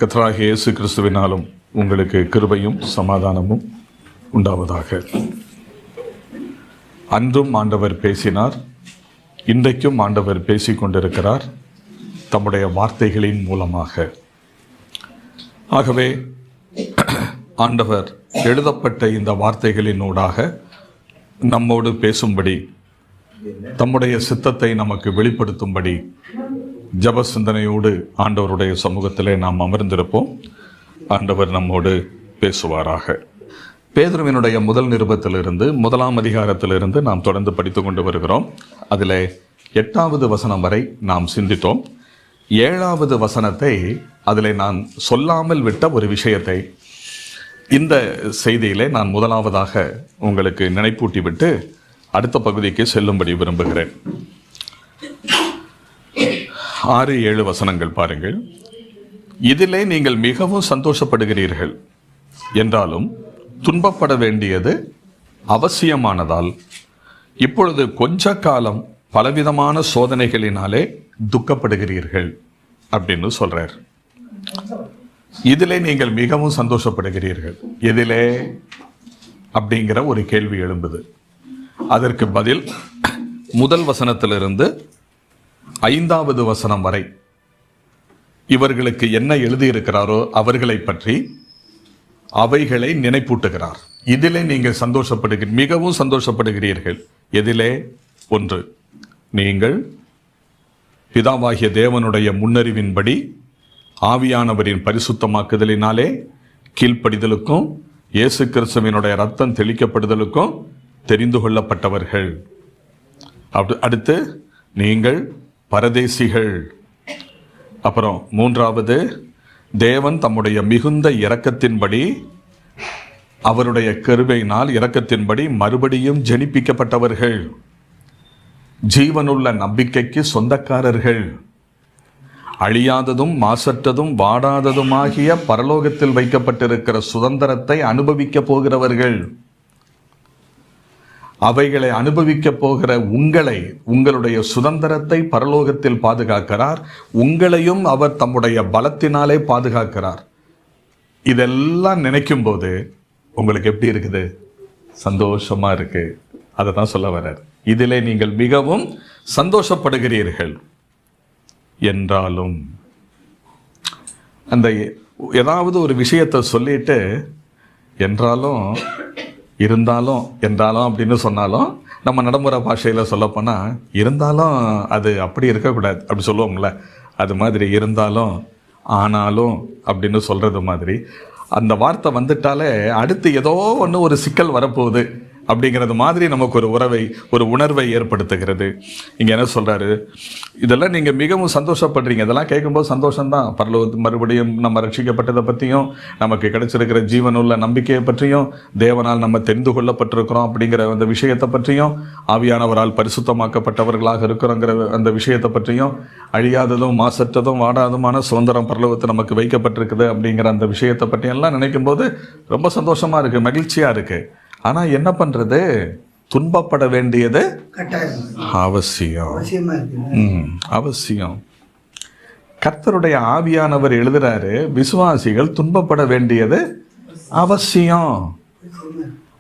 கர்த்தராகிய இயேசு கிறிஸ்துவினாலும் உங்களுக்கு கிருபையும் சமாதானமும் உண்டாவதாக. அன்றும் ஆண்டவர் பேசினார், இன்றைக்கும் ஆண்டவர் பேசிக் கொண்டிருக்கிறார் தம்முடைய வார்த்தைகளின் மூலமாக. ஆகவே ஆண்டவர் எழுதப்பட்ட இந்த வார்த்தைகளினூடாக நம்மோடு பேசும்படி, தம்முடைய சித்தத்தை நமக்கு வெளிப்படுத்தும்படி ஜப சிந்தனையோடு ஆண்டவருடைய சமூகத்திலே நாம் அமர்ந்திருப்போம். ஆண்டவர் நம்மோடு பேசுவாராக. பேதுருவினுடைய முதல் நிருபத்திலிருந்து 1ஆம் அதிகாரத்திலிருந்து நாம் தொடர்ந்து படித்து கொண்டு வருகிறோம். அதில் 8வது வசனம் வரை நாம் சிந்தித்தோம். 7வது வசனத்தை அதில் நான் சொல்லாமல் விட்ட ஒரு விஷயத்தை இந்த செய்தியிலே நான் முதலாவதாக உங்களுக்கு நினைப்பூட்டி விட்டு அடுத்த பகுதிக்கு செல்லும்படி விரும்புகிறேன். 6-7 வசனங்கள் பாருங்கள். இதிலே நீங்கள் மிகவும் சந்தோஷப்படுகிறீர்கள் என்றாலும் துன்பப்பட வேண்டியது அவசியமானதால் இப்பொழுது கொஞ்ச காலம் பலவிதமான சோதனைகளினாலே துக்கப்படுகிறீர்கள் அப்படின்னு சொல்றார். இதிலே நீங்கள் மிகவும் சந்தோஷப்படுகிறீர்கள், எதிலே அப்படிங்கிற ஒரு கேள்வி எழும்புது. அதற்கு பதில் முதல் வசனத்திலிருந்து 5வது வசனம் வரை இவர்களுக்கு என்ன எழுதியிருக்கிறாரோ அவர்களை பற்றி அவைகளை நினைப்பூட்டுகிறார். இதிலே நீங்கள் மிகவும் சந்தோஷப்படுகிறீர்கள். எதிலே? 1, நீங்கள் பிதாவாகிய தேவனுடைய முன்னறிவின்படி ஆவியானவரின் பரிசுத்தமாக்குதலினாலே கீழ்ப்படிதலுக்கும் இயேசு கிறிஸ்துவினுடைய ரத்தம் தெளிக்கப்படுதலுக்கும் தெரிந்து கொள்ளப்பட்டவர்கள். அடுத்து நீங்கள் பரதேசிகள். அப்புறம் 3வது, தேவன் தம்முடைய மிகுந்த இரக்கத்தின்படி, அவருடைய கிருபையினால் இரக்கத்தின்படி மறுபடியும் ஜெனிப்பிக்கப்பட்டவர்கள், ஜீவனுள்ள நம்பிக்கைக்கு சொந்தக்காரர்கள், அழியாததும் மாசற்றதும் வாடாததுமாகிய பரலோகத்தில் வைக்கப்பட்டிருக்கிற சுதந்திரத்தை அனுபவிக்க போகிறவர்கள். அவைகளை அனுபவிக்க போகிற உங்களுடைய சுதந்திரத்தை பரலோகத்தில் பாதுகாக்கிறார். உங்களையும் அவர் தம்முடைய பலத்தினாலே பாதுகாக்கிறார். இதெல்லாம் நினைக்கும் போது உங்களுக்கு எப்படி இருக்குது? சந்தோஷமா இருக்கு. அதை தான் சொல்ல வர்றார். இதிலே நீங்கள் மிகவும் சந்தோஷப்படுகிறீர்கள் என்றாலும், அந்த ஏதாவது ஒரு விஷயத்தை சொல்லிட்டு என்றாலும் இருந்தாலும் என்றாலும் அப்படின்னு சொன்னாலும், நம்ம நடைமுறை பாஷையில் சொல்லப்போனால் இருந்தாலும் அது அப்படி இருக்கக்கூடாது அப்படி சொல்லுவோங்களே, அது மாதிரி இருந்தாலும் ஆனாலும் அப்படின்னு சொல்கிறது மாதிரி அந்த வார்த்தை வந்துட்டாலே அடுத்து ஏதோ ஒன்று ஒரு சிக்கல் வரப்போகுது அப்படிங்கிறது மாதிரி நமக்கு ஒரு உணர்வை ஏற்படுத்துகிறது. இங்கே என்ன சொல்கிறாரு? இதெல்லாம் நீங்கள் மிகவும் சந்தோஷப்படுறீங்க. இதெல்லாம் கேட்கும்போது சந்தோஷம்தான். மறுபடியும் நம்ம ரட்சிக்கப்பட்டதை பற்றியும், நமக்கு கிடைச்சிருக்கிற ஜீவனுள்ள நம்பிக்கையை பற்றியும், தேவனால் நம்ம தெரிந்து கொள்ளப்பட்டிருக்கிறோம் அப்படிங்கிற அந்த விஷயத்தை பற்றியும், ஆவியானவரால் பரிசுத்தமாக்கப்பட்டவர்களாக இருக்கிறோங்கிற அந்த விஷயத்தை பற்றியும், அழியாததும் மாசற்றதும் வாடாததுமான சுதந்திரம் பரலோகத்தில் நமக்கு வைக்கப்பட்டிருக்குது அப்படிங்கிற அந்த விஷயத்தை பற்றியெல்லாம் நினைக்கும் போது ரொம்ப சந்தோஷமாக இருக்குது, மகிழ்ச்சியாக இருக்குது. ஆனால் என்ன பண்ணுறது? துன்பப்பட வேண்டியது அவசியம். அவசியம். கர்த்தருடைய ஆவியானவர் எழுதுறாரு, விசுவாசிகள் துன்பப்பட வேண்டியது அவசியம்.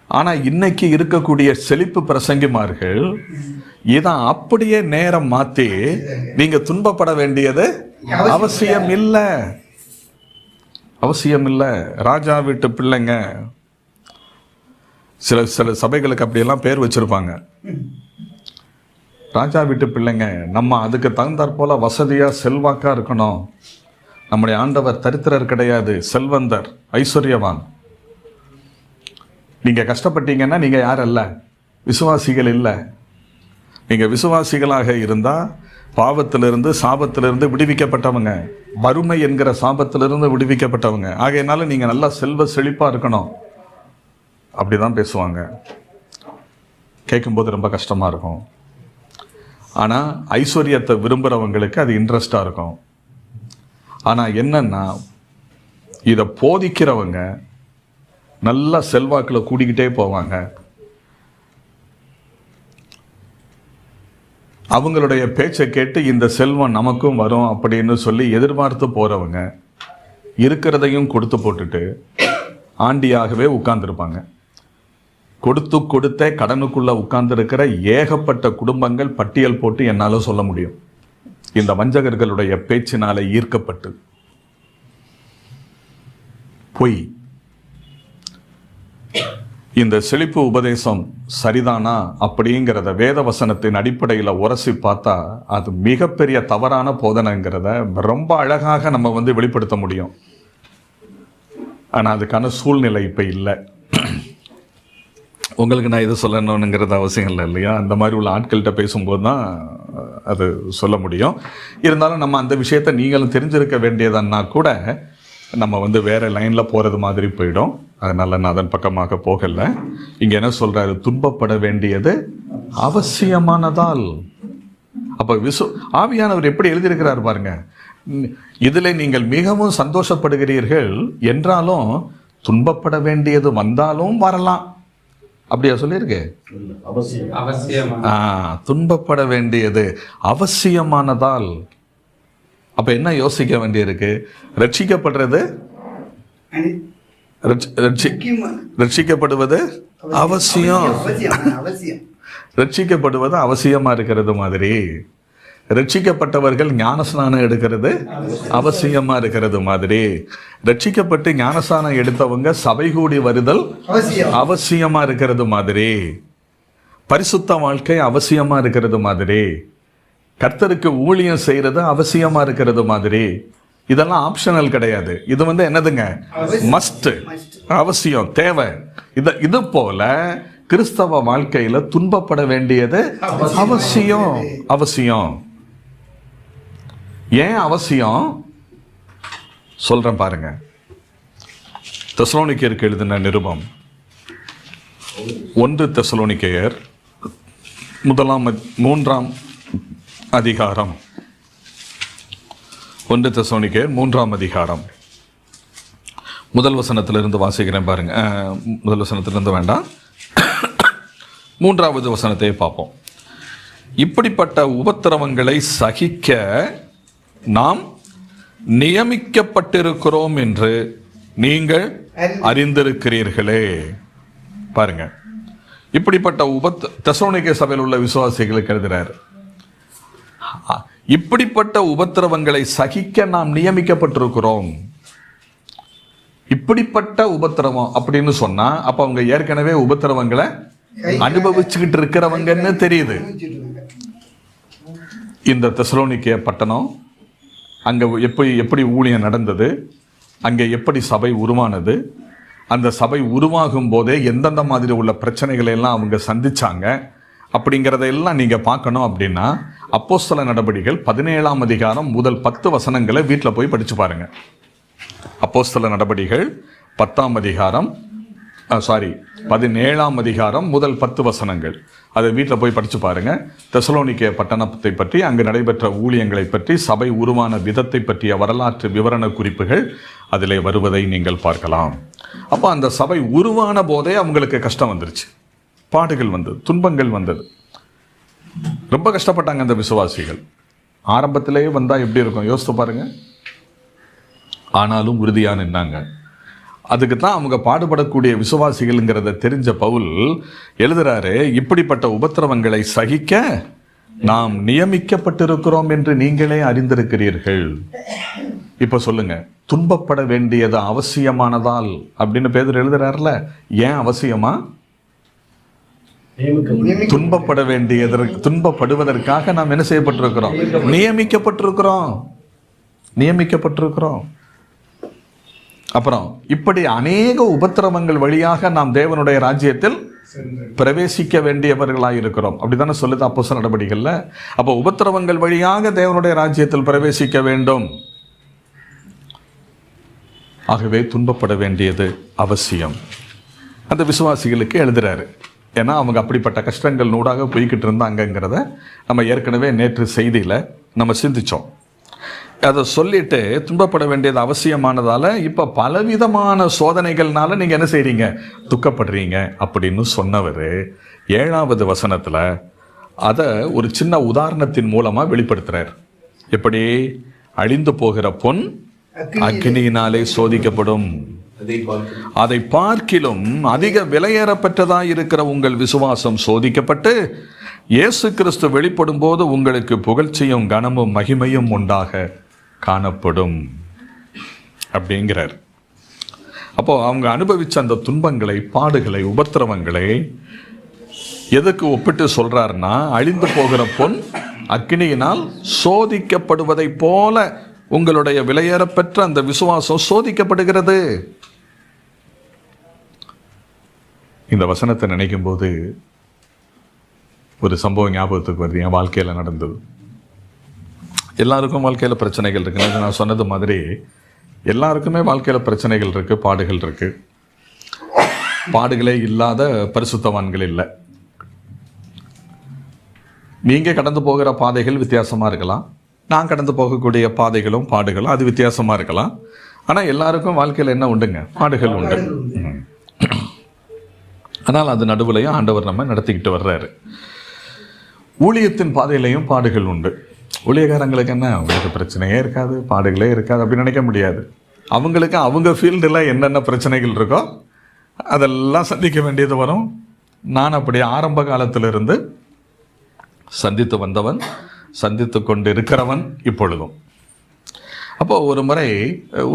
ஆனா இன்னைக்கு இருக்கக்கூடிய செழிப்பு பிரசங்கிமார்கள் இதான் அப்படியே நேரம் மாத்தி, நீங்க துன்பப்பட வேண்டியது அவசியம் இல்லை, அவசியம் இல்லை. ராஜா வீட்டு பிள்ளைங்க, சில சபைகளுக்கு அப்படியெல்லாம் பேர் வச்சிருப்பாங்க, ராஜா வீட்டு பிள்ளைங்க. நம்ம அதுக்கு தகுந்தாற் போல வசதியா செல்வாக்கா இருக்கணும். நம்முடைய ஆண்டவர் தரித்திரர் கிடையாது, செல்வந்தர், ஐஸ்வர்யவான். நீங்க கஷ்டப்பட்டீங்கன்னா நீங்க யார் அல்ல? விசுவாசிகள் இல்லை. நீங்க விசுவாசிகளாக இருந்தா பாவத்திலிருந்து சாபத்திலிருந்து விடுவிக்கப்பட்டவங்க, வறுமை என்கிற சாபத்திலிருந்து விடுவிக்கப்பட்டவங்க. ஆகையினால நீங்க நல்லா செல்வ செழிப்பா இருக்கணும். அப்படிதான் பேசுவாங்க. கேட்கும்போது ரொம்ப கஷ்டமா இருக்கும். ஆனா ஐஸ்வர்யத்தை விரும்புறவங்களுக்கு அது இன்ட்ரெஸ்டா இருக்கும். ஆனா என்னன்னா, இதை போதிக்கிறவங்க நல்ல செல்வாக்குல கூடிக்கிட்டே போவாங்க. அவங்களுடைய பேச்சை கேட்டு இந்த செல்வம் நமக்கும் வரும் அப்படின்னு சொல்லி எதிர்பார்த்து போறவங்க இருக்கிறதையும் கொடுத்து போட்டுட்டு ஆண்டியாகவே உட்கார்ந்துருப்பாங்க. கொடுத்தே கடனுக்குள்ள உட்கார்ந்துருக்கிற ஏகப்பட்ட குடும்பங்கள் பட்டியல் போட்டு என்னால சொல்ல முடியும். இந்த வஞ்சகர்களுடைய பேச்சினால ஈர்க்கப்பட்டு பொய். இந்த செழிப்பு உபதேசம் சரிதானா அப்படிங்கிறத வேத வசனத்தின் அடிப்படையில் உரசி பார்த்தா அது மிகப்பெரிய தவறான போதனைங்கிறத ரொம்ப அழகாக நம்ம வெளிப்படுத்த முடியும். ஆனால் அதுக்கான சூழ்நிலை இப்போ இல்லை. உங்களுக்கு நான் இது சொல்லணுங்கிறது அவசியம் இல்லை இல்லையா? அந்த மாதிரி உள்ள ஆட்கள்கிட்ட பேசும்போது தான் அது சொல்ல முடியும். இருந்தாலும் நம்ம அந்த விஷயத்தை நீங்களும் தெரிஞ்சிருக்க வேண்டியதுன்னா கூட நம்ம வேற லைனில் போகிறது மாதிரி போயிடும். அதனால் நான் அதன் பக்கமாக போகலை. இங்கே என்ன சொல்கிறாரு? துன்பப்பட வேண்டியது அவசியமானதால். அப்போ ஆவியானவர் எப்படி எழுதியிருக்கிறார் பாருங்க. இதில் நீங்கள் மிகவும் சந்தோஷப்படுகிறீர்கள் என்றாலும் துன்பப்பட வேண்டியது வந்தாலும் வரலாம். அப்படியா சொல்லியிருக்கு? துன்பப்பட வேண்டியது அவசியமானதால். அப்ப என்ன யோசிக்க வேண்டியிருக்கு? ரட்சிக்கப்படுறது, ரட்சிக்கப்படுவது அவசியம். ரட்சிக்கப்படுவது அவசியமா இருக்கிறது மாதிரி ரட்சிக்கப்பட்டவர்கள் ஞானஸ்நானம் எடுக்கிறது அவசியமா இருக்கிறது மாதிரி ரட்சிக்கப்பட்டு ஞானஸ்நானம் எடுத்தவங்க சபை கூடி வருதல் அவசியமா இருக்கிறது மாதிரி பரிசுத்த வாழ்க்கை அவசியமா இருக்கிறது மாதிரி கர்த்தருக்கு ஊழியம் செய்யறது அவசியமா இருக்கிறது மாதிரி இதெல்லாம் ஆப்ஷனல் கிடையாது. இது என்னதுங்க? மஸ்ட், அவசியம், தேவை. இது போல கிறிஸ்தவ வாழ்க்கையில துன்பப்பட வேண்டியது அவசியம். அவசியம். ஏன் அவசியம் சொல்றேன் பாருங்க. தெசலோனிக்கேயருக்கு எழுதின நிருபம் 1 தெசலோனிக்கேயர் 3ஆம் அதிகாரம். 1 தெசலோனிக்கேயர் 3ஆம் அதிகாரம் முதல் வசனத்திலிருந்து வாசிக்கிறேன் பாருங்க. முதல் வசனத்திலிருந்து வேண்டாம், 3வது வசனத்தை பார்ப்போம். இப்படிப்பட்ட உபத்திரவங்களை சகிக்க நாம் நியமிக்கப்பட்டிருக்கிறோம் என்று நீங்கள் அறிந்திருக்கிறீர்களே. பாருங்க, இப்படிப்பட்ட தெசலோனிக்கே சபையில் உள்ள விசுவாசிகளுக்கு எழுதுறாரு, இப்படிப்பட்ட உபத்திரவங்களை சகிக்க நாம் நியமிக்கப்பட்டிருக்கிறோம். இப்படிப்பட்ட உபத்திரவம் அப்படின்னு சொன்னா அப்ப அவங்க ஏற்கனவே உபத்திரவங்களை அனுபவிச்சுக்கிட்டு இருக்கிறவங்கன்னு தெரியுது. இந்த தெசலோனிக்கே பட்டணம் அங்க எப்படி ஊழியம் நடந்தது, அங்கே எப்படி சபை உருவானது, அந்த சபை உருவாகும் போதே எந்தெந்த மாதிரி உள்ள பிரச்சனைகளை எல்லாம் அவங்க சந்திச்சாங்க அப்படிங்கிறதையெல்லாம் நீங்க பார்க்கணும். அப்படின்னா அப்போஸ்தல நடபடிகள் 17ஆம் அதிகாரம் முதல் 10 வசனங்களை வீட்டில் போய் படிச்சு பாருங்க. அப்போஸ்தல நடபடிகள் 17ஆம் அதிகாரம் முதல் 10 வசனங்கள் அதை வீட்டில் போய் படிச்சு பாருங்க. தெசலோனிக்கே பட்டணத்தை பற்றி, அங்கு நடைபெற்ற ஊழியங்களை பற்றி, சபை உருவான விதத்தை பற்றிய வரலாற்று விவரண குறிப்புகள் அதிலே வருவதை நீங்கள் பார்க்கலாம். அப்போ அந்த சபை உருவான போதே அவங்களுக்கு கஷ்டம் வந்துருச்சு, பாடுகள் வந்தது, துன்பங்கள் வந்தது, ரொம்ப கஷ்டப்பட்டாங்க அந்த விசுவாசிகள். ஆரம்பத்திலேயே வந்தா எப்படி இருக்கும் யோசித்து பாருங்க. ஆனாலும் உறுதியா நின்னாங்க. அதுக்கு தான் அவங்க பாடுபடக்கூடிய விசுவாசிகள்ங்கிறத தெரிஞ்ச பவுல் எழுதுறாரு, இப்படிப்பட்ட உபத்திரவங்களை சகிக்க நாம் நியமிக்கப்பட்டிருக்கிறோம் என்று நீங்களே அறிந்திருக்கிறீர்கள். இப்ப சொல்லுங்க, துன்பப்பட வேண்டியது அவசியமானதால் அப்படின்னு பேதுரு எழுதுறாருல, ஏன் அவசியமா? துன்பப்பட துன்பப்படுவதற்காக நாம் என்ன செய்யப்பட்டிருக்கிறோம்? நியமிக்கப்பட்டிருக்கிறோம். அப்புறம் இப்படி அநேக உபத்திரவங்கள் வழியாக நாம் தேவனுடைய ராஜ்யத்தில் பிரவேசிக்க வேண்டியவர்களாக இருக்கிறோம். அப்படித்தானே சொல்லுது அப்போஸ்தல நடபடிகள்ல. அப்போ உபத்திரவங்கள் வழியாக தேவனுடைய ராஜ்யத்தில் பிரவேசிக்க வேண்டும். ஆகவே துன்பப்பட வேண்டியது அவசியம். அந்த விசுவாசிகளுக்கு எழுதுறாரு. ஏன்னா அவங்க அப்படிப்பட்ட கஷ்டங்கள் நூடாக போய்கிட்டு இருந்தாங்கிறத நம்ம ஏற்கனவே நேற்று செய்தியில நம்ம சிந்திச்சோம். அதை சொல்லிட்டு துன்பப்பட வேண்டியது அவசியமானதால இப்ப பலவிதமான சோதனைகள்னால நீங்க என்ன செய்றீங்க? துக்கப்படுறீங்க அப்படின்னு சொன்னவர் 7வது வசனத்துல அதை ஒரு சின்ன உதாரணத்தின் மூலமா வெளிப்படுத்துறார். எப்படி? அழிந்து போகிற பொன் அக்கினியினாலே சோதிக்கப்படும். அதை பார்க்கிலும் அதிக விலையேறப்பெற்றதாய் இருக்கிற உங்கள் விசுவாசம் சோதிக்கப்பட்டு இயேசு கிறிஸ்து வெளிப்படும் போது உங்களுக்கு புகழ்ச்சியும் கனமும் மகிமையும் உண்டாக காணப்படும் அப்படிங்கிறார். அப்போ அவங்க அனுபவிச்ச அந்த துன்பங்களை, பாடுகளை, உபத்திரவங்களை எதுக்கு ஒப்பிட்டு சொல்றாருன்னா, அழிந்து போகிற பொன் அக்கினியினால் சோதிக்கப்படுவதை போல உங்களுடைய விலையேறப்பெற்ற அந்த விசுவாசம் சோதிக்கப்படுகிறது. இந்த வசனத்தை நினைக்கும் போது ஒரு சம்பவம் ஞாபகத்துக்கு வருது. என் வாழ்க்கையில் நடந்தது. எல்லாருக்கும் வாழ்க்கையில் பிரச்சனைகள் இருக்கு. நான் சொன்னது மாதிரி எல்லாருக்குமே வாழ்க்கையில் பிரச்சனைகள் இருக்கு, பாடுகள் இருக்கு. பாடுகளே இல்லாத பரிசுத்தவான்கள் இல்லை. நீங்க கடந்து போகிற பாதைகள் வித்தியாசமா இருக்கலாம், நான் கடந்து போகக்கூடிய பாதைகளும் பாடுகளும் அது வித்தியாசமா இருக்கலாம். ஆனா எல்லாருக்கும் வாழ்க்கையில் என்ன உண்டுங்க? பாடுகள் உண்டு. ஆனால் அது நடுவுலையும் ஆண்டவர் நம்ம நடத்திக்கிட்டு வர்றாரு. ஊழியத்தின் பாதையிலையும் பாடுகள் உண்டு. ஊழியக்காரங்களுக்கு என்ன, அவங்களுக்கு பிரச்சனையே இருக்காது, பாடுகளே இருக்காது அப்படின்னு நினைக்க முடியாது. அவங்களுக்கு அவங்க ஃபீல்டில் என்னென்ன பிரச்சனைகள் இருக்கோ அதெல்லாம் சந்திக்க வேண்டியது வரும். நான் அப்படி ஆரம்ப காலத்திலிருந்து சந்தித்து வந்தவன், சந்தித்து கொண்டு இருக்கிறவன் இப்பொழுதும். அப்போது ஒரு முறை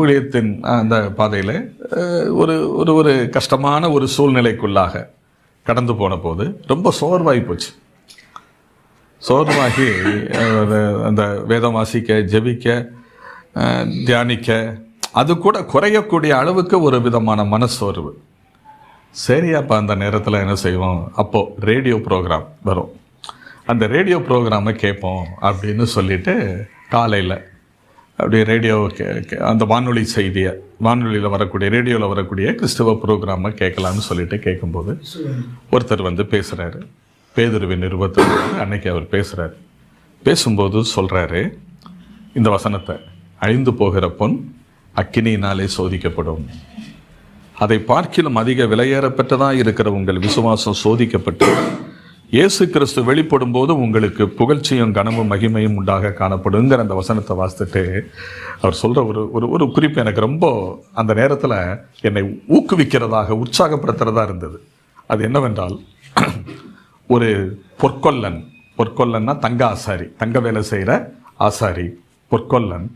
ஊழியத்தின் அந்த பாதையில் ஒரு ஒரு ஒரு கஷ்டமான ஒரு சூழ்நிலைக்குள்ளாக கடந்து போன போது ரொம்ப சோர்வாகி போச்சு. சோர்வாகி அந்த வேதம் வாசிக்க, ஜெபிக்க, தியானிக்க அது கூட குறையக்கூடிய அளவுக்கு ஒரு விதமான மனசோர்வு. சரி, அப்போ அந்த நேரத்தில் என்ன செய்வோம், அப்போது ரேடியோ ப்ரோக்ராம் வரும். அந்த ரேடியோ ப்ரோக்ராமை கேட்போம் அப்படின்னு சொல்லிட்டு காலையில் அப்படியே ரேடியோ அந்த வானொலி செய்தியை, வானொலியில் வரக்கூடிய, ரேடியோவில் வரக்கூடிய கிறிஸ்தவ ப்ரோக்ராமை கேட்கலான்னு சொல்லிட்டு கேட்கும்போது ஒருத்தர் வந்து பேசுகிறாரு. பேதுருவின் நிருபத்தில் அன்னைக்கு அவர் பேசுகிறார். பேசும்போது சொல்கிறாரு இந்த வசனத்தை, அழிந்து போகிற பொன் அக்கினியினாலே சோதிக்கப்படும், அதை பார்க்கிலும் அதிக விலையேறப்பெற்றதாக இருக்கிற உங்கள் விசுவாசம் சோதிக்கப்பட்டு இயேசு கிறிஸ்து வெளிப்படும் போது உங்களுக்கு புகழ்ச்சியும் கனமும் மகிமையும் உண்டாக காணப்படுங்கிற அந்த வசனத்தை வாசித்துட்டு அவர் சொல்கிற ஒரு ஒரு குறிப்பு எனக்கு ரொம்ப அந்த நேரத்தில் என்னை ஊக்குவிக்கிறதாக, உற்சாகப்படுத்துகிறதா இருந்தது. அது என்னவென்றால், ஒரு பொற்கொல்லன்னா தங்க ஆசாரி, தங்க வேலை செய்கிற ஆசாரி பொற்கொல்லன்,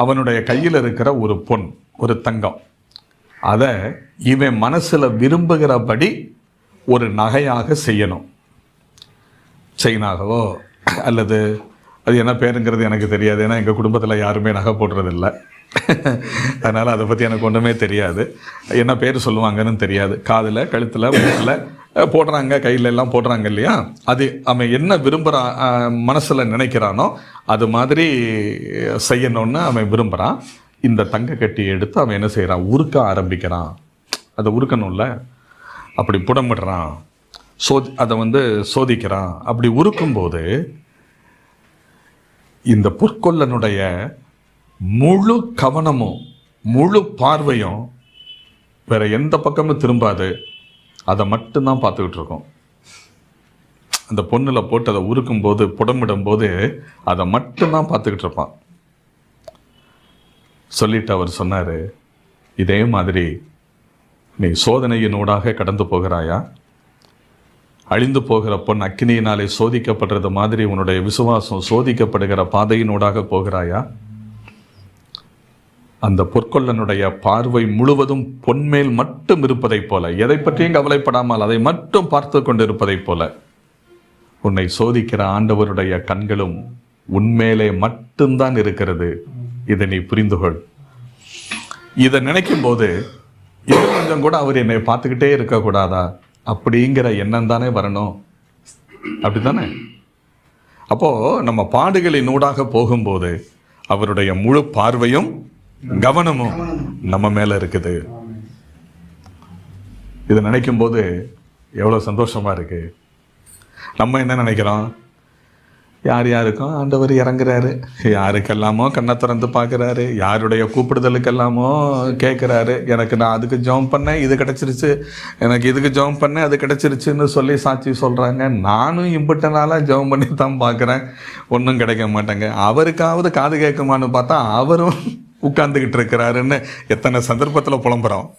அவனுடைய கையில் இருக்கிற ஒரு பொன், ஒரு தங்கம், அதை இவன் மனசில் விரும்புகிறபடி ஒரு நகையாக செய்யணும். செயினாகவோ அல்லது அது என்ன பேருங்கிறது எனக்கு தெரியாது. ஏன்னா எங்கள் குடும்பத்தில் யாருமே நகை போடுறதில்லை. அதனால் அதை பற்றி எனக்கு ஒன்றுமே தெரியாது. என்ன பேர் சொல்லுவாங்கன்னு தெரியாது. காதில், கழுத்தில், மூக்கில் போடுறாங்க, கையில் எல்லாம் போடுறாங்க இல்லையா? அது அவன் என்ன விரும்புகிறான், மனசில் நினைக்கிறானோ அது மாதிரி செய்யணும்னு அவன் விரும்புகிறான். இந்த தங்க கட்டி எடுத்து அவன் என்ன செய்கிறான், உருக்க ஆரம்பிக்கிறான். அதை உருக்கணும்ல, அப்படி புடமிடுறான், அதை வந்து சோதிக்கிறான். அப்படி உருக்கும்போது இந்த பொற்கொல்லனுடைய முழு கவனமும் முழு பார்வையும் வேற எந்த பக்கமும் திரும்பாது, அதை மட்டும்தான் பார்த்துக்கிட்டு இருக்கோம். அந்த பொண்ணில் போட்டு அதை உருக்கும் போது, புடமிடும் போது அதை மட்டும்தான் பார்த்துக்கிட்டு இருப்பான். சொல்லிட்டு அவர் சொன்னார், இதே மாதிரி நீ சோதனையினூடாக கடந்து போகிறாயா? அழிந்து போகிற பொன் அக்கினியினாலே சோதிக்கப்படுறது மாதிரி உன்னுடைய விசுவாசம் சோதிக்கப்படுகிற பாதையினூடாக போகிறாயா? அந்த பொற்கொல்லனுடைய பார்வை முழுவதும் பொன்மேல் மட்டும் இருப்பதைப் போல, எதை பற்றியும் கவலைப்படாமல் அதை மட்டும் பார்த்து கொண்டிருப்பதைப் போல, உன்னை சோதிக்கிற ஆண்டவருடைய கண்களும் உன்மேலே மட்டும்தான் இருக்கிறது. இதை நீ புரிந்து கொள். இதை நினைக்கும் போது இது கொஞ்சம் கூட அவர் என்னை பார்த்துக்கிட்டே இருக்கக்கூடாதா அப்படிங்கிற எண்ணம் தானே வரணும். அப்படித்தானே? அப்போ நம்ம பாடுகளின் ஊடாக போகும்போது அவருடைய முழு பார்வையும் கவனமும் நம்ம மேல இருக்குது. இதை நினைக்கும் போது எவ்வளவு சந்தோஷமா இருக்கு. நம்ம என்ன நினைக்கிறோம், யார் யாருக்கும் ஆண்டவர் இறங்குறாரு, யாருக்கெல்லாமோ கண்ணை திறந்து பார்க்குறாரு, யாருடைய கூப்பிடுதலுக்கெல்லாமோ கேட்குறாரு. எனக்கு நான் அதுக்கு ஜெபம் பண்ணேன், இது கிடச்சிருச்சு, எனக்கு இதுக்கு ஜெபம் பண்ணேன், அது கிடச்சிருச்சுன்னு சொல்லி சாட்சி சொல்கிறாங்க. நானும் இம்பிட்டனால ஜெபம் பண்ணி தான் பார்க்குறேன், ஒன்றும் கிடைக்க மாட்டேங்க. அவருக்காவது காது கேட்குமான்னு பார்த்தா அவரும் உட்கார்ந்துக்கிட்டு இருக்கிறாருன்னு எத்தனை சந்தர்ப்பத்தில் புலம்புறோம்.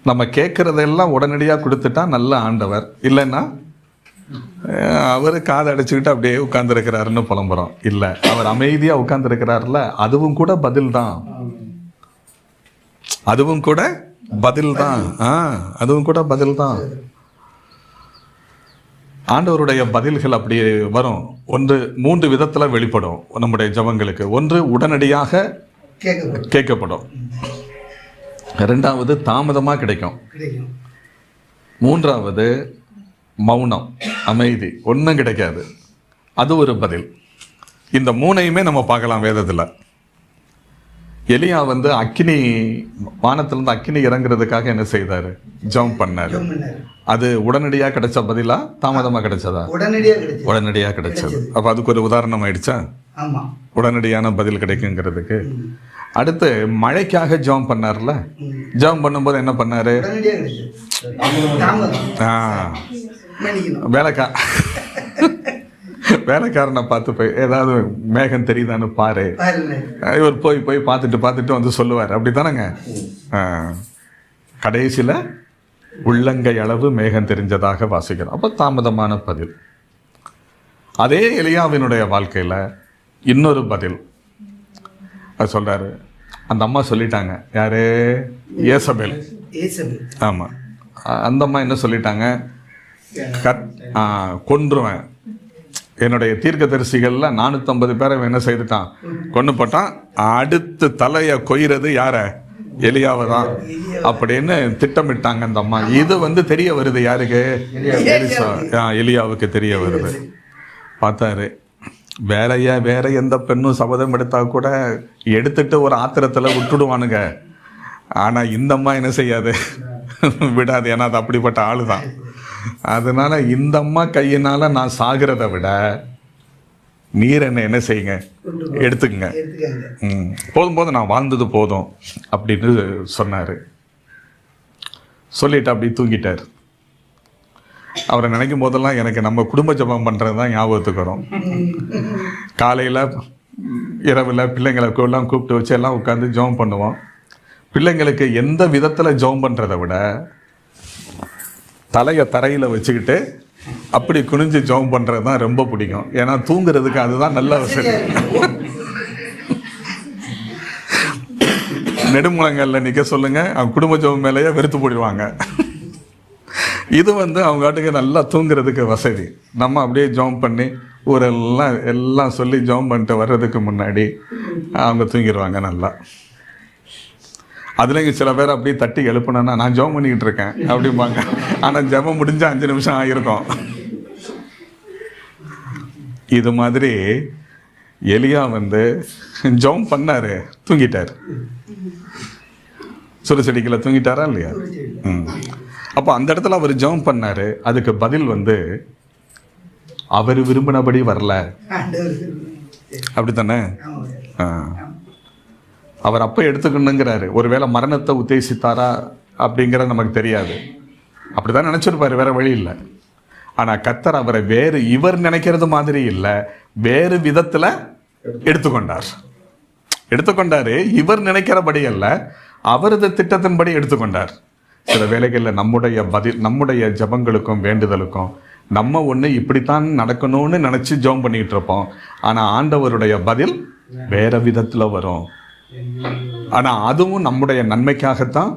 நம்ம கேட்குறதெல்லாம் உடனடியாக கொடுத்துட்டா நல்ல ஆண்டவர், இல்லைன்னா அவர் காதை அடைச்சிக்கிட்டு அப்படியே உட்கார்ந்துருக்கிறாருன்னு புலம்புறோம். இல்லை, அவர் அமைதியாக உட்கார்ந்துருக்கிறாருல, அதுவும் கூட பதில் தான். அதுவும் கூட பதில் தான். அதுவும் கூட பதில் தான். ஆண்டவருடைய பதில்கள் அப்படி வரும். ஒன்று 3 விதத்தில் வெளிப்படும் நம்முடைய ஜெபங்களுக்கு. ஒன்று உடனடியாக கேட்கப்படும், 2வது தாமதமாக கிடைக்கும், 3வது மௌனம், அமைதி, ஒன்றும் கிடைக்காது, அது ஒரு பதில். இந்த 3ஐயுமே நம்ம பார்க்கலாம் வேதத்தில். எலியா அக்கினி, வானத்திலிருந்து அக்கினி இறங்குறதுக்காக என்ன செய்தாரு? ஜெபம் பண்ணாரு. அது உடனடியாக கிடைச்ச பதிலா தாமதமாக கிடைச்சதா? உடனடியாக கிடைச்சது. அப்போ அதுக்கு ஒரு உதாரணம் ஆயிடுச்சா? உடனடியான பதில் கிடைக்குங்கிறதுக்கு. அடுத்து மழைக்காக ஜெபம் பண்ணார்ல, ஜெபம் பண்ணும்போது என்ன பண்ணாரு? வேலைக்காரனை பார்த்து போய் ஏதாவது மேகம் தெரியுதான்னு பாரு, இவர் போய் பார்த்துட்டு சொல்லுவார். அப்படி தானேங்க? கடைசியில் உள்ளங்கை அளவு மேகம் தெரிஞ்சதாக வாசிக்கிறோம். அப்போ தாமதமான பதில். அதே எலியாவினுடைய வாழ்க்கையில் இன்னொரு பதில் அது சொல்றாரு. அந்த அம்மா சொல்லிட்டாங்க, யாரு? ஏசபேல். ஆமாம், அந்த அம்மா என்ன சொல்லிட்டாங்க? கொன்றுவேன், என்னுடைய தீர்க்கதரிசிகள்ல 450 பேரை என்ன செய்துட்டான்? கொண்டு போட்டான். அடுத்து தலையை கொய்கிறது யார? எலியாவை தான் அப்படின்னு திட்டமிட்டாங்க அந்த அம்மா. இது தெரிய வருது யாருக்கு? எலியாவுக்கு தெரிய வருது. பார்த்தாரு, வேற எந்த பெண்ணும் சபதம் எடுத்தா கூட எடுத்துட்டு ஒரு ஆத்திரத்தில் விட்டுடுவானுங்க. ஆனால் இந்த அம்மா என்ன செய்யாது? விடாது. ஏன்னா அது அப்படிப்பட்ட ஆளு தான். அதனால இந்த அம்மா கையினால நான் சாகிறத விட நீர் என்ன செய்யுங்க? எடுத்துக்கங்க, போதும் நான் வாழ்ந்தது போதும் அப்படின்னு சொன்னாரு. சொல்லிட்டு அப்படி தூங்கிட்டார். அவரை நினைக்கும் போதெல்லாம் எனக்கு நம்ம குடும்ப ஜெபம் பண்றது தான் ஞாபகத்துக்கு வரும். காலையில் இரவில் பிள்ளைங்களை எல்லாம் கூப்பிட்டு வச்சு எல்லாம் உட்காந்து ஜெபம் பண்ணுவோம். பிள்ளைங்களுக்கு எந்த விதத்தில் ஜெபம் பண்ணுறதை விட தலையை தரையில் வச்சுக்கிட்டு அப்படி குனிஞ்சு ஜெபம் பண்ணுறது தான் ரொம்ப பிடிக்கும். ஏன்னா தூங்குறதுக்கு அதுதான் நல்ல வசதி. நெடுமுழங்கல்ல நிற்க சொல்லுங்க, அவங்க குடும்ப ஜெபம் மேலேயே வெறுத்து போயிடுவாங்க. இது அவங்க காட்டுக்கு நல்லா தூங்குறதுக்கு வசதி. நம்ம அப்படியே ஜெபம் பண்ணி ஊரெல்லாம் எல்லாம் சொல்லி ஜெபம் பண்ணிட்டு வர்றதுக்கு முன்னாடி அவங்க தூங்கிடுவாங்க நல்லா. அதுலேயும் சில பேர் அப்படியே தட்டி எழுப்பினா, நான் ஜெபம் பண்ணிக்கிட்டு இருக்கேன் அப்படிம்பாங்க. ஆனால் ஜெபம் முடிஞ்ச 5 நிமிஷம் ஆகிருக்கும். இது மாதிரி எலியா ஜெபம் பண்ணாரு, தூங்கிட்டார். சுடுசெடிக்கில் தூங்கிட்டாரா இல்லையா? அப்போ அந்த இடத்துல அவர் ஜெபம் பண்ணாரு. அதுக்கு பதில் அவர் விரும்பினபடி வரல. அப்படித்தானே? அவர் அப்போ எடுத்துக்கணுங்கிறாரு. ஒருவேளை மரணத்தை உத்தேசித்தாரா அப்படிங்கிறது நமக்கு தெரியாது. அப்படிதான் நினைச்சிருப்பாரு, வேற வழி இல்லை. ஆனால் கர்த்தர் அவரை இவர் நினைக்கிறது மாதிரி இல்லை, வேறு விதத்தில் எடுத்துக்கொண்டாரு. இவர் நினைக்கிறபடி அல்ல, அவரது திட்டத்தின்படி எடுத்துக்கொண்டார். சில வேளைகளில் நம்முடைய ஜெபங்களுக்கும் வேண்டுதலுக்கும் நம்ம ஒன்று இப்படித்தான் நடக்கணும்னு நினச்சி ஜெபம் பண்ணிக்கிட்டு இருப்போம். ஆனால் ஆண்டவருடைய பதில் வேற விதத்தில் வரும். ஆனால் அதுவும் நம்முடைய நன்மைக்காகத்தான்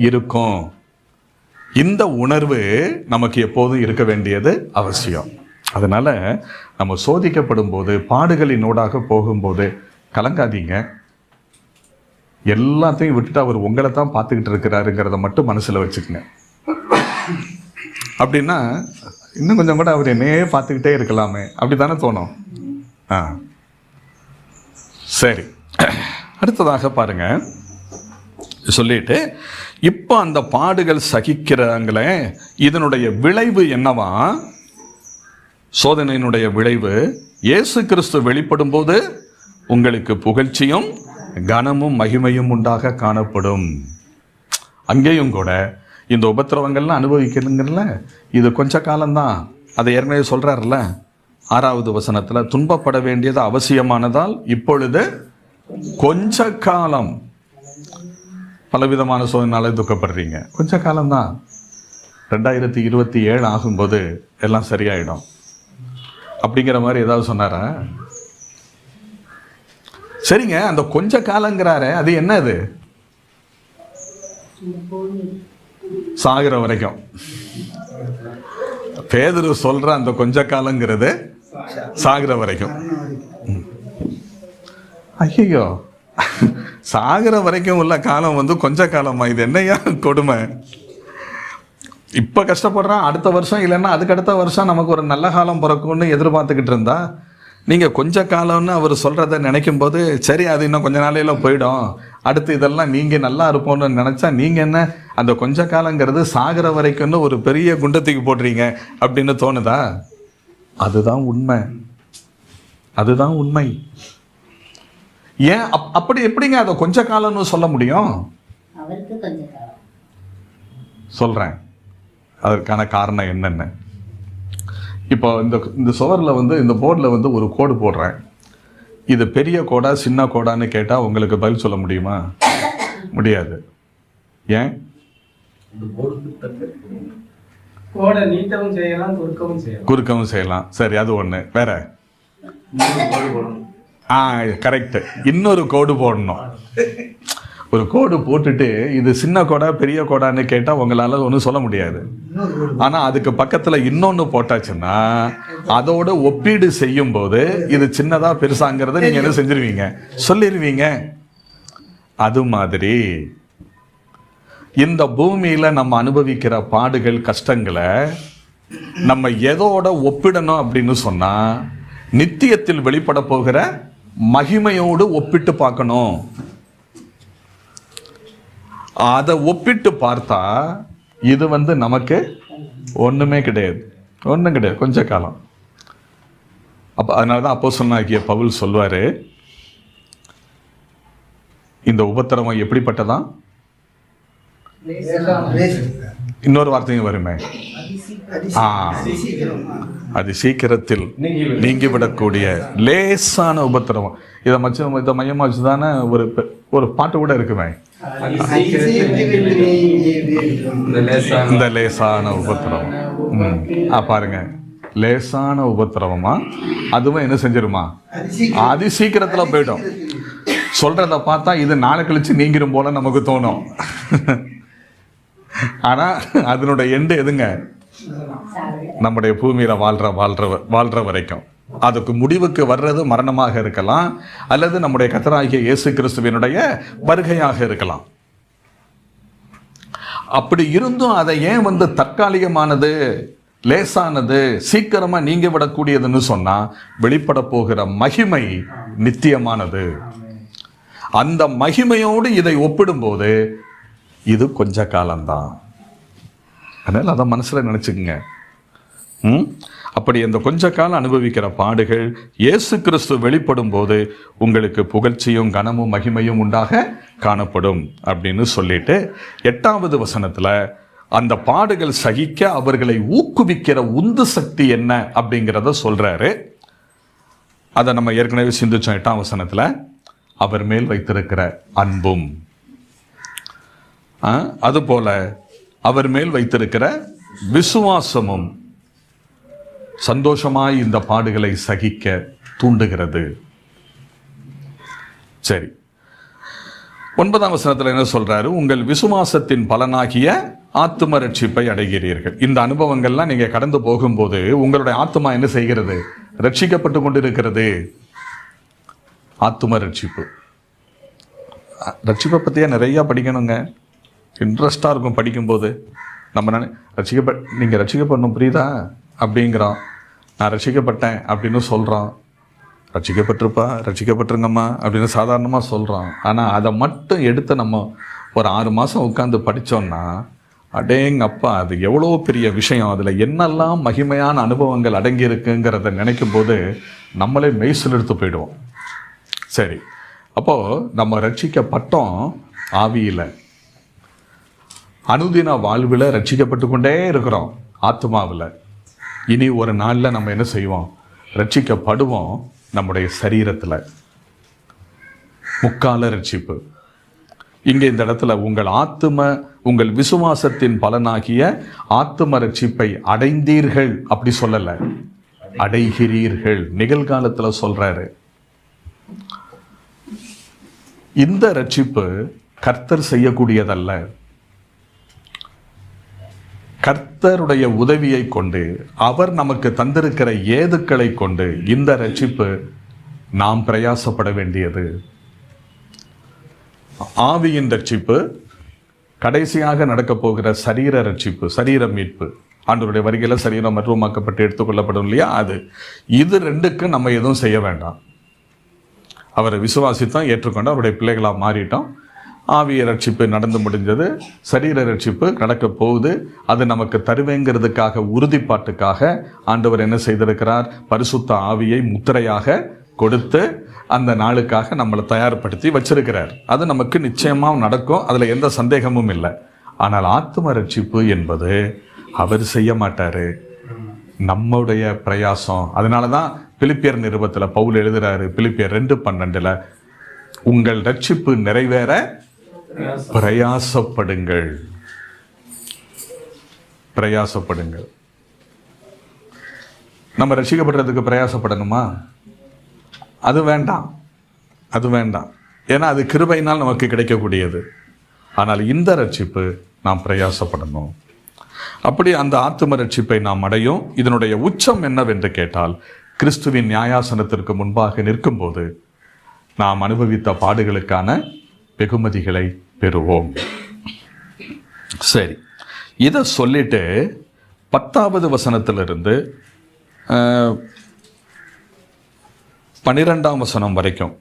இருக்கும். இந்த உணர்வு நமக்கு எப்போதும் இருக்க வேண்டியது அவசியம். அதனால நம்ம சோதிக்கப்படும் போது, பாடுகளினோடாக போகும்போது கலங்காதீங்க. எல்லாத்தையும் விட்டுட்டு அவர் உங்களை தான் பார்த்துக்கிட்டு இருக்கிறாருங்கிறத மட்டும் மனசில் வச்சுக்கோங்க. அப்படின்னா இன்னும் கொஞ்சம் கூட அவர் என்னையே பார்த்துக்கிட்டே இருக்கலாமே, அப்படி தானே தோணும். சரி, அடுத்ததாக பாருங்க. சொல்லிட்டு இப்போ அந்த பாடுகள் சகிக்கிறாங்களே, இதனுடைய விளைவு என்னவா? சோதனையினுடைய விளைவு, இயேசு கிறிஸ்து வெளிப்படும் போது உங்களுக்கு புகழ்ச்சியும் கனமும் மகிமையும் உண்டாக காணப்படும். அங்கேயும் கூட இந்த உபத்திரவங்கள்லாம் அனுபவிக்கணுங்கல்ல, இது கொஞ்ச காலம்தான். அதை ஏற்கனவே சொல்றாருல்ல, 6வது வசனத்தில் துன்பப்பட வேண்டியது அவசியமானதால் இப்பொழுது கொஞ்ச காலம், பலவிதமான சோதனால துக்கப்படுறீங்க, கொஞ்ச காலம்தான், 2027 ஆகும்போது எல்லாம் சரியாயிடும் அப்படிங்கிற மாதிரி ஏதாவது சொன்னாரா? சரிங்க, அந்த கொஞ்ச காலங்கிறாரு, அது என்னது? சாகிற வரைக்கும். பேதுரு சொல்ற அந்த கொஞ்ச காலங்கிறது சாகிற வரைக்கும். ஐயோ, சாகிற வரைக்கும் உள்ள காலம் வந்து கொஞ்ச காலமா? இது என்னையா கொடுமை? இப்ப கஷ்டப்படுறான், அடுத்த வருஷம் இல்லைன்னா அதுக்கு அடுத்த வருஷம் நமக்கு ஒரு நல்ல காலம் பிறக்கும்னு எதிர்பார்த்துக்கிட்டு இருந்தா, நீங்க கொஞ்ச காலம்னு அவர் சொல்றத நினைக்கும் போது, சரி அது இன்னும் கொஞ்ச நாளையில போயிடும், அடுத்து இதெல்லாம் நீங்க நல்லா இருப்போம்னு நினைச்சா, நீங்க என்ன அந்த கொஞ்ச காலங்கிறது சாகிற வரைக்கும்னு ஒரு பெரிய குண்டத்துக்கு போடுறீங்க அப்படின்னு தோணுதா? அதுதான் உண்மை, அதுதான் உண்மை. ஏன் அப்படி எப்படிங்க அதை கொஞ்ச காலம்னு சொல்ல முடியும்? சொல்றேன் அதற்கான காரணம் என்னென்ன. இப்போ இந்த சுவரில் வந்து, இந்த போர்டில் வந்து ஒரு கோடு போடுறேன். இது பெரிய கோடா சின்ன கோடான்னு கேட்டால் உங்களுக்கு பதில் சொல்ல முடியுமா? முடியாது. ஏன்? குறுக்கவும் செய்யலாம். சரி, அது ஒன்று. வேற? கரெக்ட், இன்னொரு கோடு போடணும். ஒரு கோடு போட்டுட்டு இது சின்ன கோடா பெரிய கோடான்னு கேட்டால் உங்களால் ஒன்றும் சொல்ல முடியாது. ஆனால் அதுக்கு பக்கத்தில் இன்னொன்று போட்டாச்சுன்னா அதோட ஒப்பீடு செய்யும் போது இது சின்னதா பெருசாங்கிறத நீங்கள் என்ன செஞ்சிருவீங்க? சொல்லிடுவீங்க. அது மாதிரி இந்த பூமியில் நம்ம அனுபவிக்கிற பாடுகள், கஷ்டங்களை நம்ம எதோட ஒப்பிடணும் அப்படின்னு சொன்னால், நித்தியத்தில் வெளிப்பட போகிற மகிமையோடு ஒப்பிட்டு பார்க்கணும். அதை ஒப்பிட்டு பார்த்தா இது வந்து நமக்கு ஒன்றுமே கிடையாது, ஒன்றும் கிடையாது, கொஞ்ச காலம். அப்போ அதனால தான் அப்போஸ்தலனாகிய பவுல் சொல்வார், இந்த உபத்திரவம் எப்படிப்பட்டதான்? இன்னொரு வார்த்தையும் வருமே, அது சீக்கிரத்தில் நீங்கிவிடக்கூடிய லேசான உபத்திரவம். இதை மையமா வச்சுதானே ஒரு பாட்டு கூட இருக்குமே, இந்த லேசான உபத்திரவம். பாருங்க, லேசான உபத்திரவமா, அதுவும் என்ன செஞ்சிருமா? அது சீக்கிரத்துல போயிடும். சொல்றத பார்த்தா இது நாளை கழிச்சு நீங்கிரும் போல நமக்கு தோணும். ஆனா அதனுடைய எண்டு எதுங்க? நம்முடைய பூமியில வாழ்ற வரைக்கும். அதுக்கு முடிவுக்கு வர்றது மரணமாக இருக்கலாம், அல்லது நம்முடைய கர்த்தராகிய இயேசு கிறிஸ்துவினுடைய வருகையாக இருக்கலாம். அப்படி இருந்தும் அதை ஏன் வந்து தற்காலிகமானது, லேசானது, சீக்கிரமா நீங்க விடக்கூடியதுன்னு சொன்னா, வெளிப்பட போகிற மகிமை நித்தியமானது. அந்த மகிமையோடு இதை ஒப்பிடும்போது இது கொஞ்ச காலம்தான். அதனால அதை மனசுல நினைச்சுக்குங்க. அப்படி அந்த கொஞ்ச காலம் அனுபவிக்கிற பாடுகள் இயேசு கிறிஸ்து வெளிப்படும் போது உங்களுக்கு புகழ்ச்சியும் கனமும் மகிமையும் உண்டாக காணப்படும் அப்படின்னு சொல்லிட்டு 8வது வசனத்துல அந்த பாடுகள் சகிக்க அவர்களை ஊக்குவிக்கிற உந்து சக்தி என்ன அப்படிங்கிறத சொல்றாரு. அதை நம்ம ஏற்கனவே சிந்திச்சோம். 8ஆம் வசனத்துல அவர் மேல் வைத்திருக்கிற அன்பும், அதுபோல அவர் மேல் வைத்திருக்கிற விசுவாசமும் சந்தோஷமாய் இந்த பாடுகளை சகிக்க தூண்டுகிறது. சரி, 9ஆம் வசனத்தில் என்ன சொல்றாரு? உங்கள் விசுவாசத்தின் பலனாகிய ஆத்தும ரட்சிப்பை அடைகிறீர்கள். இந்த அனுபவங்கள்லாம் நீங்க கடந்து போகும்போது உங்களுடைய ஆத்துமா என்ன செய்கிறது? ரட்சிக்கப்பட்டு கொண்டிருக்கிறது. ஆத்தும ரட்சிப்பு. ரட்சிப்பை பற்றியே நிறையா படிக்கணுங்க, இன்ட்ரெஸ்டாக இருக்கும் படிக்கும்போது. நம்ம நீங்கள் ரட்சிக்கப்படணும், புரியுதா அப்படிங்கிறோம். நான் ரட்சிக்கப்பட்டேன் அப்படின்னு சொல்கிறோம். ரட்சிக்கப்பட்டிருப்பா, ரட்சிக்கப்பட்டிருங்கம்மா அப்படின்னு சாதாரணமாக சொல்கிறோம். ஆனால் அதை மட்டும் எடுத்து நம்ம ஒரு 6 மாதம் உட்காந்து படித்தோம்னா, அடேங்கப்பா அது எவ்வளோ பெரிய விஷயம், அதில் என்னெல்லாம் மகிமையான அனுபவங்கள் அடங்கி இருக்குங்கிறத நினைக்கும் போது நம்மளே மெய்சில் எடுத்து போயிடுவோம். சரி, அப்போது நம்ம ரட்சிக்கப்பட்டோம் ஆவியில், அனுதின வாழ்வில் ரட்சிக்கப்பட்டு கொண்டே இருக்கிறோம் ஆத்மாவில். இனி ஒரு நாளில் நம்ம என்ன செய்வோம்? ரட்சிக்கப்படுவோம் நம்முடைய சரீரத்தில். முக்கால ரட்சிப்பு. இங்கே இந்த இடத்துல உங்கள் விசுவாசத்தின் பலனாகிய ஆத்தும ரட்சிப்பை அடைந்தீர்கள் அப்படி சொல்லல, அடைகிறீர்கள் நிகழ்காலத்தில் சொல்றாரு. இந்த ரட்சிப்பு கர்த்தர் செய்யக்கூடியதல்ல. கர்த்தருடைய உதவியை கொண்டு, அவர் நமக்கு தந்திருக்கிற ஏதுக்களை கொண்டு இந்த ரட்சிப்பு நாம் பிரயாசப்பட வேண்டியது. ஆவியின் ரட்சிப்பு, கடைசியாக நடக்க போகிற சரீர ரட்சிப்பு, சரீர மீட்பு. ஆண்டவருடைய வருகையில் சரீரம் மறுரூபமாக்கப்பட்டு எடுத்துக்கொள்ளப்படும் இல்லையா, அது. இது ரெண்டுக்கு நம்ம எதுவும் செய்ய வேண்டாம். அவரை விசுவாசித்தோம், ஏற்றுக்கொண்டோம், அவருடைய பிள்ளைகளாக மாறிட்டோம். ஆவிய ரட்சிப்பு நடந்து முடிஞ்சது, சரீர ரட்சிப்பு நடக்க போகுது. அது நமக்கு தருவேங்கிறதுக்காக, உறுதிப்பாட்டுக்காக ஆண்டவர் என்ன செய்திருக்கிறார்? பரிசுத்த ஆவியை முத்திரையாக கொடுத்து அந்த நாளுக்காக நம்மளை தயார்படுத்தி வச்சிருக்கிறார். அது நமக்கு நிச்சயமாக நடக்கும், அதில் எந்த சந்தேகமும் இல்லை. ஆனால் ஆத்தும ரட்சிப்பு என்பது அவர் செய்ய மாட்டார், நம்முடைய பிரயாசம். அதனால தான் பிலிப்பியர் நிருபத்தில் பவுல் எழுதுகிறாரு, பிலிப்பியர் 2:12, உங்கள் ரட்சிப்பு நிறைவேற பிரயாசப்படுங்கள். பிரயாசப்படுங்கள். நம்ம ரட்சிக்கப்படுறதுக்கு பிரயாசப்படணுமா? அது வேண்டாம், அது வேண்டாம். ஏன்னா அது கிருபையினால் நமக்கு கிடைக்கக்கூடியது. ஆனால் இந்த ரட்சிப்பு நாம் பிரயாசப்படணும். அப்படி அந்த ஆத்தும ரட்சிப்பை நாம் அடையும். இதனுடைய உச்சம் என்னவென்று கேட்டால், கிறிஸ்துவின் நியாயாசனத்திற்கு முன்பாக நிற்கும்போது நாம் அனுபவித்த பாடுகளுக்கான வெகுமதிகளை பெறுவோம். சரி, இதை சொல்லிட்டு 10வது வசனத்திலிருந்து 12ஆம் வசனம் வரைக்கும்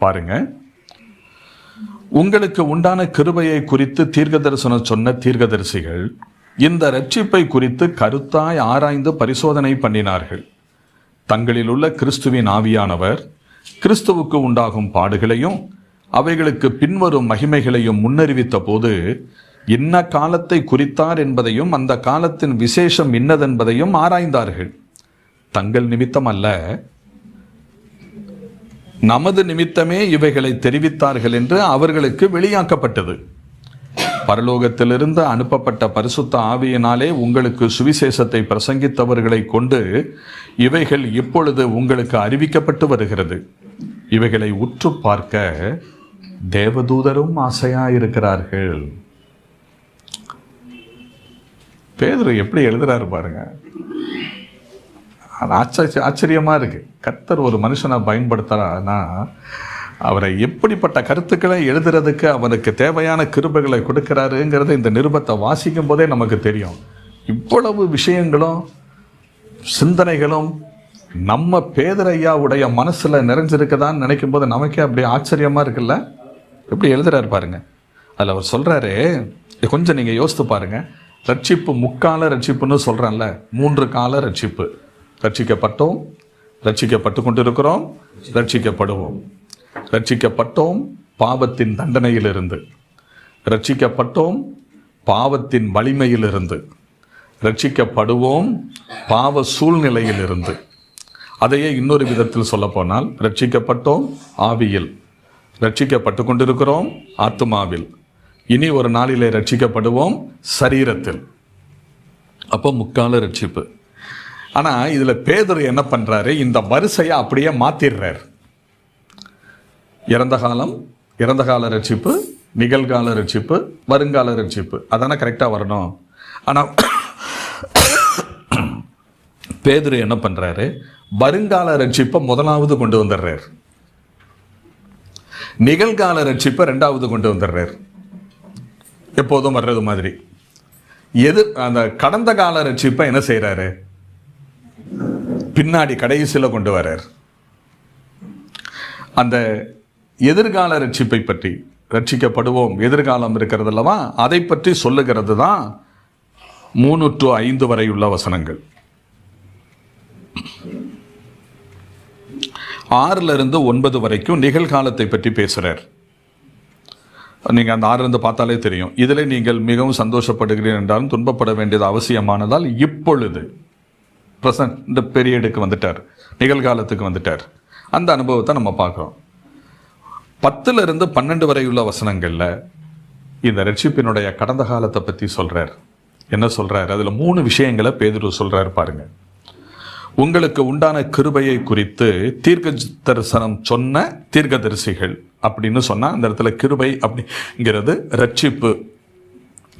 பாருங்க. உங்களுக்கு உண்டான கிருபையை குறித்து தீர்க்கதரிசனம் சொன்ன தீர்க்கதரிசிகள் இந்த ரட்சிப்பை குறித்து கருத்தாய் ஆராய்ந்து பரிசோதனை பண்ணினார்கள். தங்களில் உள்ள கிறிஸ்துவின் ஆவியானவர் கிறிஸ்துவுக்கு உண்டாகும் பாடுகளையும் அவைகளுக்கு பின்வரும் மகிமைகளையும் முன்னறிவித்த போது இன்ன காலத்தை குறித்தார் என்பதையும் அந்த காலத்தின் விசேஷம் இன்னதென்பதையும் ஆராய்ந்தார்கள். தங்கள் நிமித்தம் அல்ல, நமது நிமித்தமே இவைகளை தெரிவித்தார்கள் என்று அவர்களுக்கு வெளியாக்கப்பட்டது. பரலோகத்திலிருந்து அனுப்பப்பட்ட பரிசுத்த ஆவியினாலே உங்களுக்கு சுவிசேஷத்தை பிரசங்கித்தவர்களை கொண்டு இவைகள் இப்பொழுது உங்களுக்கு அறிவிக்கப்பட்டு வருகிறது. இவைகளை உற்று பார்க்க தேவதூதரும் ஆசையாயிருக்கிறார்கள். பேதுரு எப்படி எழுதுறாரு பாருங்க. ஆச்சரியமா இருக்கு. கர்த்தர் ஒரு மனுஷனை பயன்படுத்துறான்னா அவரை எப்படிப்பட்ட கருத்துக்களை எழுதுறதுக்கு அவனுக்கு தேவையான கிருபைகளை கொடுக்கிறாருங்கிறத இந்த நிருபத்தை வாசிக்கும் போதே நமக்கு தெரியும். இவ்வளவு விஷயங்களும் சிந்தனைகளும் நம்ம பேதரையாவுடைய மனசுல நிறைஞ்சிருக்குதான்னு நினைக்கும் போது நமக்கே அப்படியே ஆச்சரியமா இருக்குல்ல. எப்படி எழுதுறாரு பாருங்க. அதில் அவர் சொல்றாரு, கொஞ்சம் நீங்க யோசித்து பாருங்க. ரட்சிப்பு முக்கால ரட்சிப்புன்னு சொல்றேன்ல, 3 கால ரட்சிப்பு. ரட்சிக்கப்பட்டோம், ரட்சிக்கப்பட்டு கொண்டிருக்கிறோம், ரட்சிக்கப்படுவோம். ரட்சிக்கப்பட்டோம் பாவத்தின் தண்டனையிலிருந்து, ரட்சிக்கப்பட்டோம் பாவத்தின் வலிமையிலிருந்து, ரட்சிக்கப்படுவோம் பாவ சூழ்நிலையிலிருந்து. அதையே இன்னொரு விதத்தில் சொல்ல போனால், ரட்சிக்கப்பட்டோம் ஆவியில், ரட்சிக்கப்பட்டு கொண்டிருக்கிறோம் ஆத்துமாவில், இனி ஒரு நாளிலே ரட்சிக்கப்படுவோம் சரீரத்தில். அப்போ முக்கால ரட்சிப்பு. ஆனால் இதில் பேதுரு என்ன பண்ணுறாரு? இந்த வரிசையை அப்படியே மாற்றிடுறார். இறந்த கால ரட்சிப்பு, நிகழ்கால ரட்சிப்பு, வருங்கால ரட்சிப்பு, அதானே கரெக்டாக வரணும். ஆனால் பேதுரு என்ன பண்ணுறாரு? வருங்கால ரட்சிப்பை முதலாவது கொண்டு வந்துடுறார், நிகழ்கால ரட்சிப்பை 2வது கொண்டு வந்துடுறார். எப்போதும் வர்றது மாதிரி. அந்த கடந்த கால ரட்சிப்பை என்ன செய்யறாரு? பின்னாடி கடைசியில் கொண்டு வர்றார். அந்த எதிர்கால ரட்சிப்பை பற்றி, ரட்சிக்கப்படுவோம் எதிர்காலம் இருக்கிறது அல்லவா, அதை பற்றி சொல்லுகிறது தான் 3 to 5 வரை உள்ள வசனங்கள். 6 to 9 வரைக்கும் நிகழ்காலத்தை பற்றி பேசுகிறார். நீங்கள் அந்த 6 பார்த்தாலே தெரியும். இதில் நீங்கள் மிகவும் சந்தோஷப்படுகிறீர்கள் என்றாலும் துன்பப்பட வேண்டியது அவசியமானதால் இப்பொழுது ப்ரெசன்ட் பீரியடுக்கு வந்துட்டார். நிகழ்காலத்துக்கு வந்துட்டார். அந்த அனுபவத்தை நம்ம பார்க்குறோம். 10 to 12 வரை உள்ள வசனங்களில் இந்த ரட்சிப்பினுடைய கடந்த காலத்தை பற்றி சொல்கிறார். என்ன சொல்கிறார்? அதில் 3 விஷயங்களை பேதுரு சொல்கிறார் பாருங்க. உங்களுக்கு உண்டான கிருபையை குறித்து தீர்க்க தரிசனம் சொன்ன தீர்க்கதரிசிகள் அப்படின்னு சொன்னால், அந்த இடத்துல கிருபை அப்படிங்கிறது ரட்சிப்பு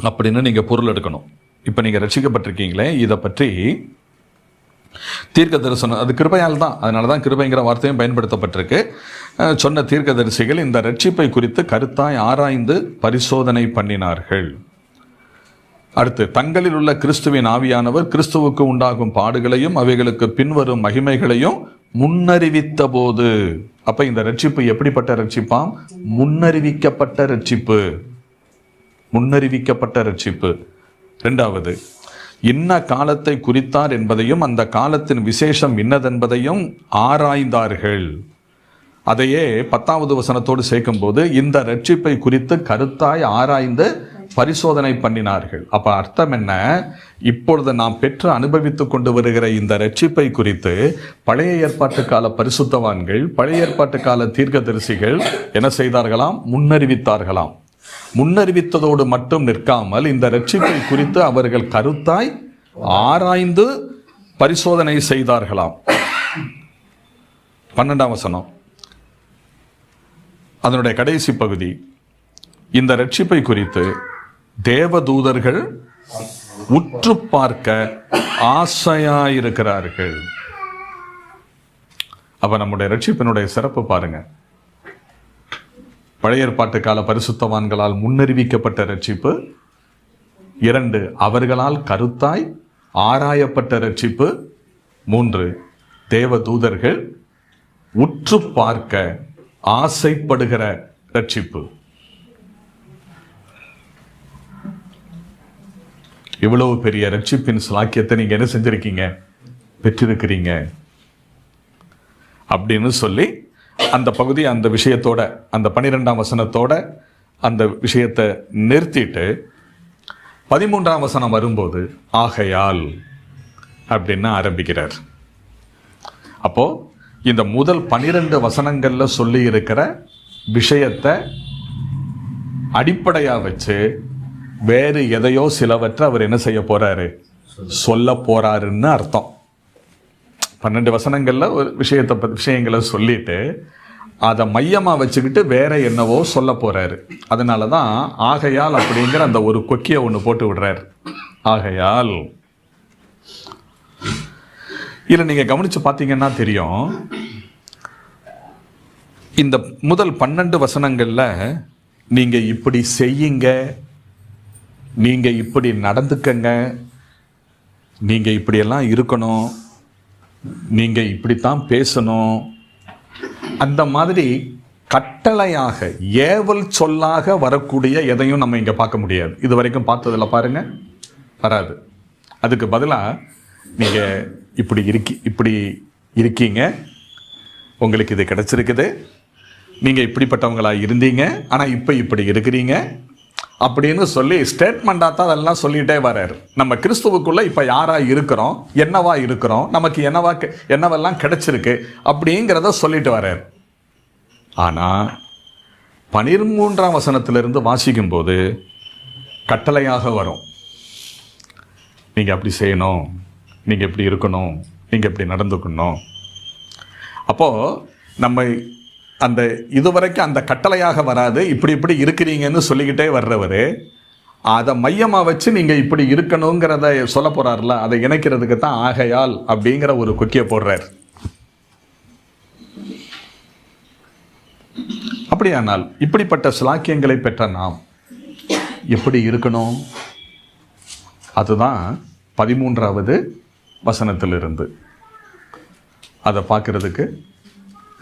அப்படின்னு நீங்கள் பொருள் எடுக்கணும். இப்போ நீங்கள் ரட்சிக்கப்பட்டிருக்கீங்களே, இதை பற்றி தீர்க்க தரிசனம், அது கிருபையால் தான், அதனால தான் கிருபைங்கிற வார்த்தையும் பயன்படுத்தப்பட்டிருக்கு. சொன்ன தீர்க்கதரிசிகள் இந்த ரட்சிப்பை குறித்து கருத்தாய் ஆராய்ந்து பரிசோதனை பண்ணினார்கள். அடுத்து, தங்களில் உள்ள கிறிஸ்துவின் ஆவியானவர் கிறிஸ்துவுக்கு உண்டாகும் பாடுகளையும் அவைகளுக்கு பின்வரும் மகிமைகளையும் முன்னறிவித்த போது. அப்ப இந்த ரட்சிப்பு எப்படிப்பட்ட ரட்சிப்பாம்? முன்னறிவிக்கப்பட்ட ரட்சிப்பு. முன்னறிவிக்கப்பட்ட ரட்சிப்பு. 2வது, இன்ன காலத்தை குறித்தார் என்பதையும் அந்த காலத்தின் விசேஷம் இன்னதென்பதையும் ஆராய்ந்தார்கள். அதையே 10வது வசனத்தோடு சேர்க்கும் போது இந்த ரட்சிப்பை குறித்து கருத்தாய் ஆராய்ந்து பரிசோதனை பண்ணினார்கள். அப்ப அர்த்தம் என்ன? இப்பொழுது நாம் பெற்று அனுபவித்துக் கொண்டு வருகிற இந்த ரட்சிப்பை குறித்து பழைய ஏற்பாட்டு கால பரிசுத்தவான்கள், பழைய ஏற்பாட்டு கால தீர்க்கதரிசிகள் என்ன செய்தார்களாம்? முன்னறிவித்தார்களாம். முன்னறிவித்ததோடு மட்டும் நிற்காமல் இந்த ரட்சிப்பை குறித்து அவர்கள் கருத்தாய் ஆராய்ந்து பரிசோதனை செய்தார்களாம். 12ஆம் வசனம், அதனுடைய கடைசி பகுதி, இந்த ரட்சிப்பை குறித்து தேவதூதர்கள் உற்று பார்க்க ஆசையாயிருக்கிறார்கள். அப்ப நம்முடைய ரட்சிப்பினுடைய சிறப்பு பாருங்க. பழைய ஏற்பாட்டு கால பரிசுத்தவான்களால் முன்னறிவிக்கப்பட்ட ரட்சிப்பு. 2, அவர்களால் கருத்தாய் ஆராயப்பட்ட ரட்சிப்பு. 3, தேவதூதர்கள் உற்று பார்க்க ஆசைப்படுகிற ரட்சிப்பு. இவ்வளவு பெரிய ரட்சிப்பின் சாக்கியத்தை நீங்க என்ன செஞ்சிருக்கீங்க? பெற்றிருக்கிறீங்க அப்படின்னு சொல்லி அந்த பகுதி, அந்த விஷயத்தோட, அந்த 12ஆம் வசனத்தோட அந்த விஷயத்தை நிறுத்திட்டு 13ஆம் வசனம் வரும்போது ஆகையால் அப்படின்னு ஆரம்பிக்கிறார். அப்போ இந்த முதல் 12 வசனங்கள்ல சொல்லி இருக்கிற விஷயத்தை அடிப்படையா வச்சு வேறு எதையோ சிலவற்றை அவர் என்ன செய்ய போறாரு? சொல்ல போறாருன்னு அர்த்தம். 12 வசனங்கள்ல ஒரு விஷயங்களை சொல்லிட்டு அதை மையமா வச்சுக்கிட்டு வேற என்னவோ சொல்ல போறாரு. அதனாலதான் ஆகையால் அப்படிங்கிற அந்த ஒரு கொக்கிய ஒண்ணு போட்டு விடுறாரு. ஆகையால் இல்ல, நீங்க கவனிச்சு பார்த்தீங்கன்னா தெரியும், இந்த முதல் 12 வசனங்கள்ல நீங்க இப்படி செய்யுங்க, நீங்க இப்படி நடந்துக்கங்க, நீங்க இப்படியெல்லாம் இருக்கணும், நீங்க இப்படித்தான் பேசணும், அந்த மாதிரி கட்டளையாக ஏவல் சொல்லாக வரக்கூடிய எதையும் நம்ம இங்க பார்க்க முடியாது. இது வரைக்கும் பார்த்ததுல பாருங்க, வராது. அதுக்கு பதிலாக நீங்க இப்படி இருக்கீங்க, உங்களுக்கு இது கிடைச்சிருக்குது, நீங்க இப்படிப்பட்டவங்களா இருந்தீங்க, ஆனா இப்படி இருக்கிறீங்க அப்படின்னு சொல்லி ஸ்டேட்மெண்டாக தான் அதெல்லாம் சொல்லிகிட்டே வர்றாரு. நம்ம கிறிஸ்துவுக்குள்ள இப்போ யாராக இருக்கிறோம், என்னவா இருக்கிறோம், நமக்கு என்னவெல்லாம் கிடைச்சிருக்கு அப்படிங்கிறத சொல்லிட்டு வர்றாரு. ஆனால் 13ஆம் வசனத்திலிருந்து வாசிக்கும் போது கட்டளையாக வரும். நீங்கள் அப்படி செய்யணும், நீங்கள் இப்படி இருக்கணும், நீங்கள் இப்படி நடந்துக்கணும். அப்போது நம்ம அந்த இதுவரைக்கும் அந்த கட்டளையாக வராது, இப்படி இருக்கிறீங்கன்னு சொல்லிக்கிட்டே வர்றவர் அதை மையமாக வச்சு நீங்கள் இப்படி இருக்கணுங்கிறத சொல்ல போறாருல, அதை இணைக்கிறதுக்கு தான் ஆகையால் அப்படிங்கிற ஒரு கொக்கியை போடுறார். அப்படியானால் இப்படிப்பட்ட சிலாக்கியங்களை பெற்ற நாம் எப்படி இருக்கணும்? அதுதான் 13வது வசனத்திலிருந்து. அதை பார்க்கறதுக்கு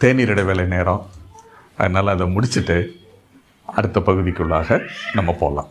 தேநீர் இடைவேளை நேரம். அதனால் அதை முடிச்சுட்டு அடுத்த பகுதிக்குள்ளாக நம்ம போகலாம்.